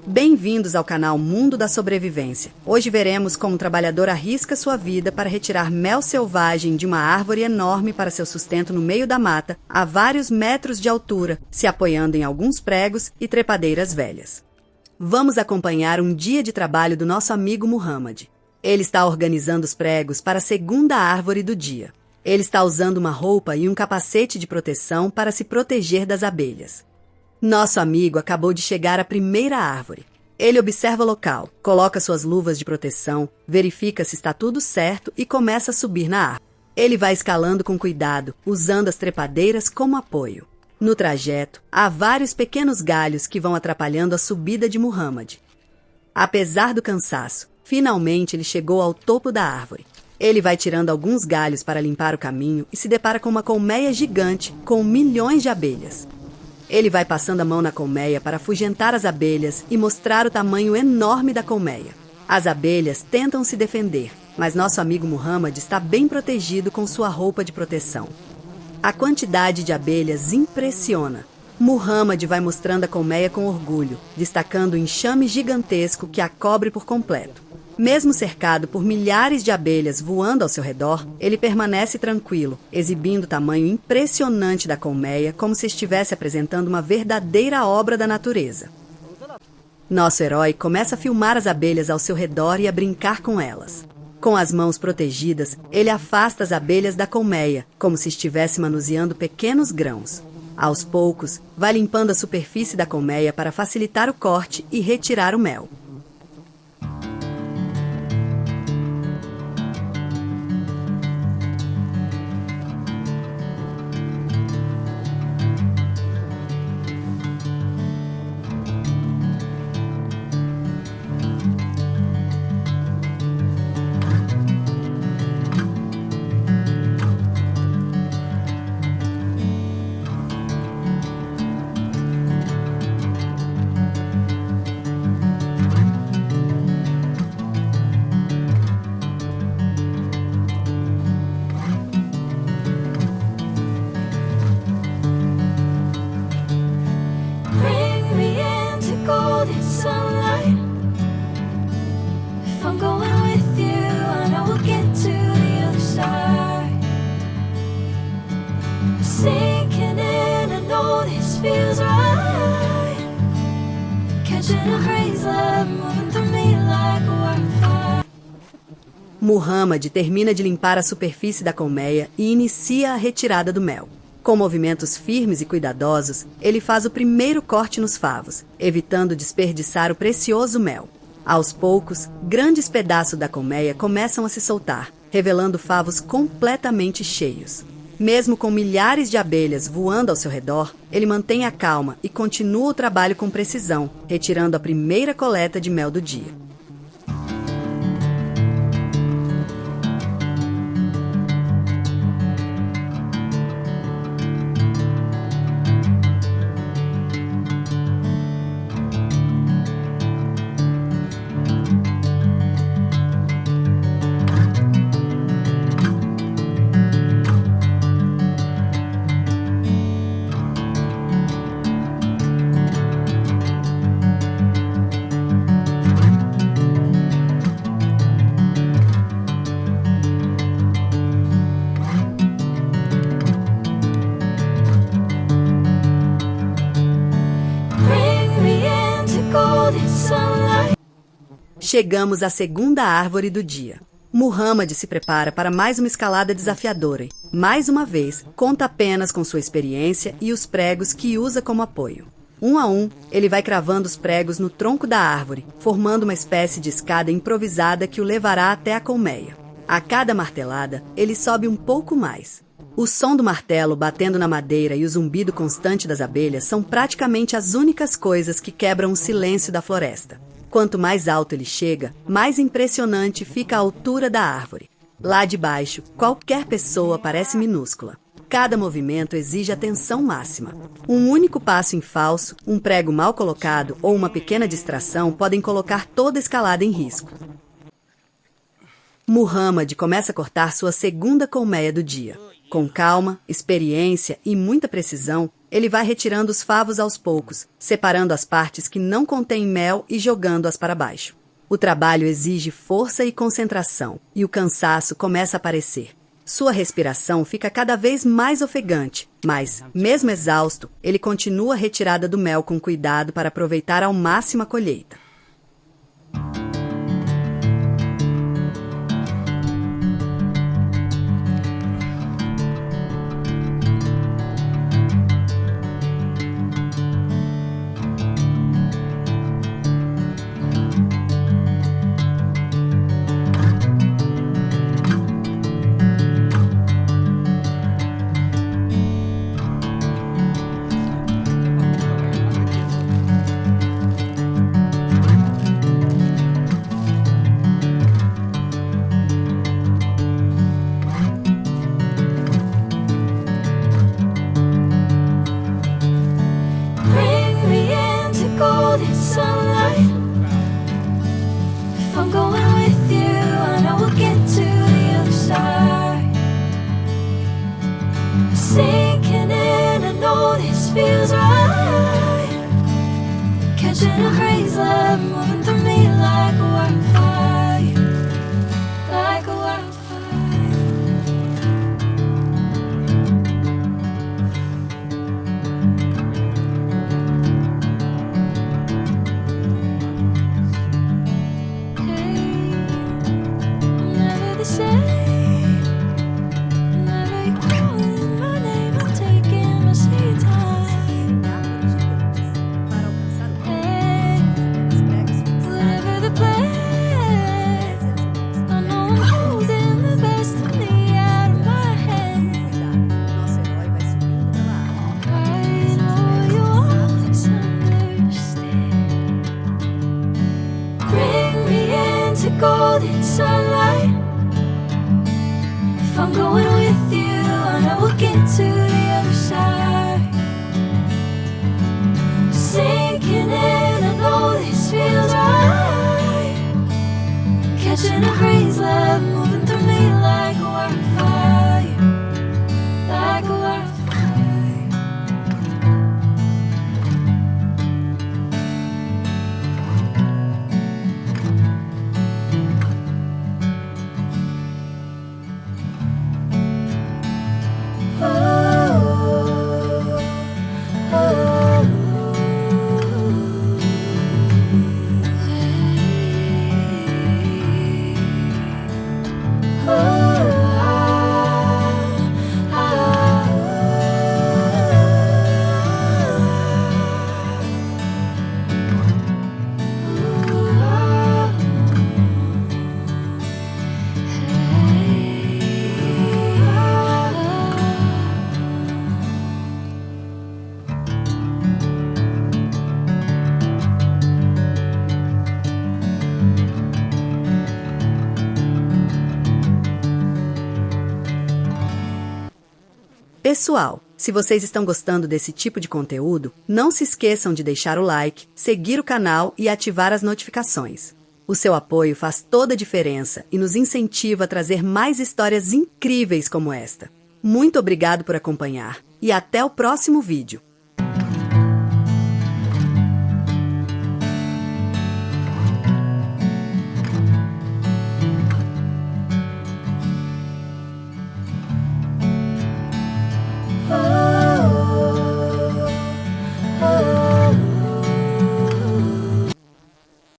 Bem-vindos ao canal Mundo da Sobrevivência. Hoje veremos como um trabalhador arrisca sua vida para retirar mel selvagem de uma árvore enorme para seu sustento no meio da mata, a vários metros de altura, se apoiando em alguns pregos e trepadeiras velhas. Vamos acompanhar um dia de trabalho do nosso amigo Muhammad. Ele está organizando os pregos para a segunda árvore do dia. Ele está usando uma roupa e um capacete de proteção para se proteger das abelhas. Nosso amigo acabou de chegar à primeira árvore. Ele observa o local, coloca suas luvas de proteção, verifica se está tudo certo e começa a subir na árvore. Ele vai escalando com cuidado, usando as trepadeiras como apoio. No trajeto, há vários pequenos galhos que vão atrapalhando a subida de Muhammad. Apesar do cansaço, finalmente ele chegou ao topo da árvore. Ele vai tirando alguns galhos para limpar o caminho e se depara com uma colmeia gigante com milhões de abelhas. Ele vai passando a mão na colmeia para afugentar as abelhas e mostrar o tamanho enorme da colmeia. As abelhas tentam se defender, mas nosso amigo Muhammad está bem protegido com sua roupa de proteção. A quantidade de abelhas impressiona. Muhammad vai mostrando a colmeia com orgulho, destacando o enxame gigantesco que a cobre por completo. Mesmo cercado por milhares de abelhas voando ao seu redor, ele permanece tranquilo, exibindo o tamanho impressionante da colmeia como se estivesse apresentando uma verdadeira obra da natureza. Nosso herói começa a filmar as abelhas ao seu redor e a brincar com elas. Com as mãos protegidas, ele afasta as abelhas da colmeia, como se estivesse manuseando pequenos grãos. Aos poucos, vai limpando a superfície da colmeia para facilitar o corte e retirar o mel. Muhammad termina de limpar a superfície da colmeia e inicia a retirada do mel. Com movimentos firmes e cuidadosos, ele faz o primeiro corte nos favos, evitando desperdiçar o precioso mel. Aos poucos, grandes pedaços da colmeia começam a se soltar, revelando favos completamente cheios. Mesmo com milhares de abelhas voando ao seu redor, ele mantém a calma e continua o trabalho com precisão, retirando a primeira coleta de mel do dia. Chegamos à segunda árvore do dia. Muhammad se prepara para mais uma escalada desafiadora e, mais uma vez, conta apenas com sua experiência e os pregos que usa como apoio. Um a um, ele vai cravando os pregos no tronco da árvore, formando uma espécie de escada improvisada que o levará até a colmeia. A cada martelada, ele sobe um pouco mais. O som do martelo batendo na madeira e o zumbido constante das abelhas são praticamente as únicas coisas que quebram o silêncio da floresta. Quanto mais alto ele chega, mais impressionante fica a altura da árvore. Lá de baixo, qualquer pessoa parece minúscula. Cada movimento exige atenção máxima. Um único passo em falso, um prego mal colocado ou uma pequena distração podem colocar toda a escalada em risco. Muhammad começa a cortar sua segunda colmeia do dia. Com calma, experiência e muita precisão, ele vai retirando os favos aos poucos, separando as partes que não contêm mel e jogando-as para baixo. O trabalho exige força e concentração, e o cansaço começa a aparecer. Sua respiração fica cada vez mais ofegante, mas, mesmo exausto, ele continua a retirada do mel com cuidado para aproveitar ao máximo a colheita. Sinking in, I know this feels right. Catching a crazy love moving through me like a wildfire, like a wildfire. Hey, I'm never the same. Golden sunlight. If I'm going with you, I know we'll get to the other side. Sinking in, I know this feels right. Catching a crazy love moving through me like a wildfire, like a wildfire. Pessoal, se vocês estão gostando desse tipo de conteúdo, não se esqueçam de deixar o like, seguir o canal e ativar as notificações. O seu apoio faz toda a diferença e nos incentiva a trazer mais histórias incríveis como esta. Muito obrigado por acompanhar e até o próximo vídeo.